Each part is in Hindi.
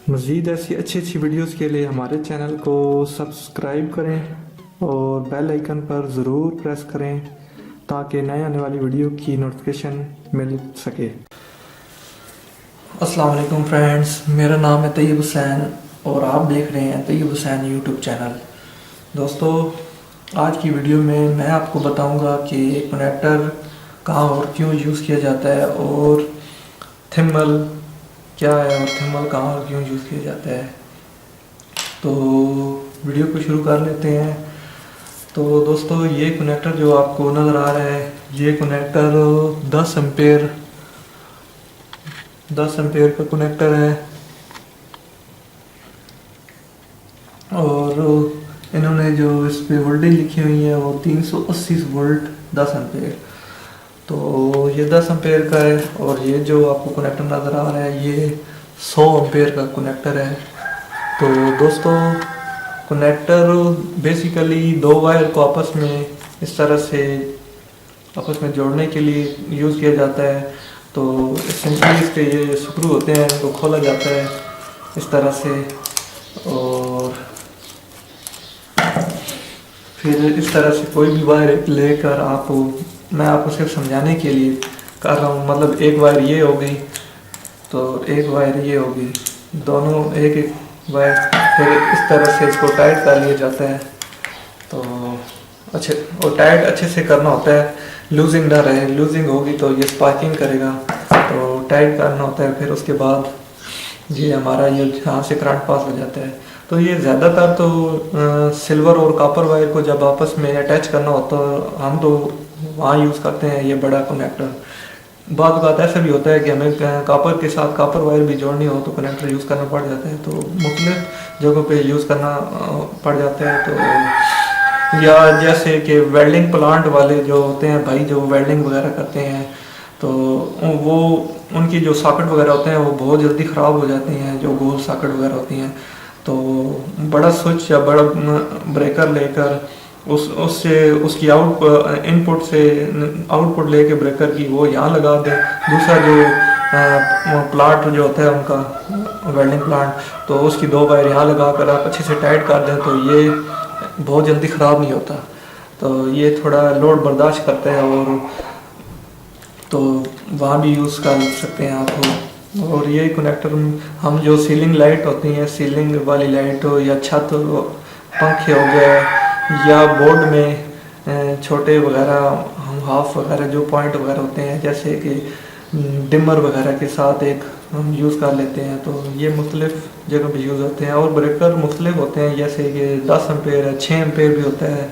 मज़ीद ऐसी अच्छी अच्छी वीडियोस के लिए हमारे चैनल को सब्सक्राइब करें और बेल आइकन पर ज़रूर प्रेस करें ताकि नए आने वाली वीडियो की नोटिफिकेशन मिल सके। अस्सलाम वालेकुम फ्रेंड्स, मेरा नाम है तैयब हुसैन और आप देख रहे हैं तैयब हुसैन यूट्यूब चैनल। दोस्तों, आज की वीडियो में मैं आपको बताऊंगा कि कनेक्टर कहाँ और क्यों यूज़ किया जाता है और थिम्बल क्या है और थिम्बल कहाँ और क्यों यूज़ किया जाता है। तो वीडियो को शुरू कर लेते हैं। तो दोस्तों, ये कनेक्टर जो आपको नज़र आ रहा है, ये कनेक्टर 10 एम्पेयर का कनेक्टर है और इन्होंने जो इस पे वोल्टेज लिखी हुई है वो 380 वोल्ट 10 एम्पेयर। तो ये 10 एम्पेयर का है और ये जो आपको कनेक्टर नज़र आ रहा है ये 100 एम्पेयर का कनेक्टर है। तो दोस्तों, कनेक्टर बेसिकली दो वायर को आपस में इस तरह से आपस में जोड़ने के लिए यूज़ किया जाता है। तो सिंपली इसके ये स्क्रू होते हैं, इनको खोला जाता है इस तरह से और फिर इस तरह से कोई भी वायर लेकर मैं आपको सिर्फ समझाने के लिए कर रहा हूँ। मतलब एक वायर ये हो गई तो एक वायर ये होगी, दोनों एक एक वायर, फिर इस तरह से इसको टाइट कर लिया जाता है। तो अच्छे और टाइट अच्छे से करना होता है, लूजिंग ना रहे। लूजिंग होगी तो ये स्पार्किंग करेगा, तो टाइट करना होता है। फिर उसके बाद ये हमारा ये यहाँ से करंट पास हो जाता है। तो ये ज़्यादातर तो सिल्वर और कॉपर वायर को जब आपस में अटैच करना होता है हम तो वहाँ यूज़ करते हैं ये बड़ा कनेक्टर। बाद बात ऐसा भी होता है कि हमें कॉपर के साथ कॉपर वायर भी जोड़नी हो तो कनेक्टर यूज़ करना पड़ जाता है। तो मुख्तलिफ जगहों पे यूज़ करना पड़ जाता है। तो या जैसे कि वेल्डिंग प्लांट वाले जो होते हैं भाई, जो वेल्डिंग वगैरह करते हैं, तो वो उनकी जो सॉकेट वगैरह होते हैं वो बहुत जल्दी ख़राब हो जाती हैं, जो गोल सॉकेट वगैरह होती हैं। तो बड़ा स्विच या बड़ा ब्रेकर लेकर उससे उसकी इनपुट से आउटपुट लेके ब्रेकर की वो यहाँ लगा दें। दूसरा जो प्लांट जो होता है उनका वेल्डिंग प्लांट, तो उसकी दो वायर यहाँ लगा कर आप अच्छे से टाइट कर दें तो ये बहुत जल्दी ख़राब नहीं होता। तो ये थोड़ा लोड बर्दाश्त करता है और तो वहाँ भी यूज़ कर सकते हैं आप। और ये कनेक्टर हम जो सीलिंग लाइट होती हैं, सीलिंग वाली लाइट हो या छत पंखे हो गए या बोर्ड में छोटे वगैरह हम हाफ वगैरह जो पॉइंट वगैरह होते हैं, जैसे कि डिमर वगैरह के साथ एक हम यूज़ कर लेते हैं। तो ये मुख्तलिफ जगह पे यूज़ होते हैं। और ब्रेकर मुख्तलिफ होते हैं, जैसे कि 10 एम्पेयर है, 6 एम्पेयर भी होता है,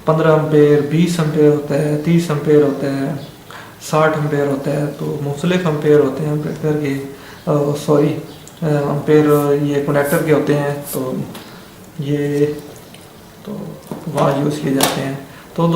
15 एम्पेयर, 20 एम्पेयर होता है, 30 एम्पेयर होता है, 60 एम्पेयर होता है। तो मुख्तलिफ एम्पेयर होते हैं ब्रेकर के, एम्पेयर ये कनेक्टर के होते हैं। तो ये तो वहाँ यूज़ किए जाते हैं। तो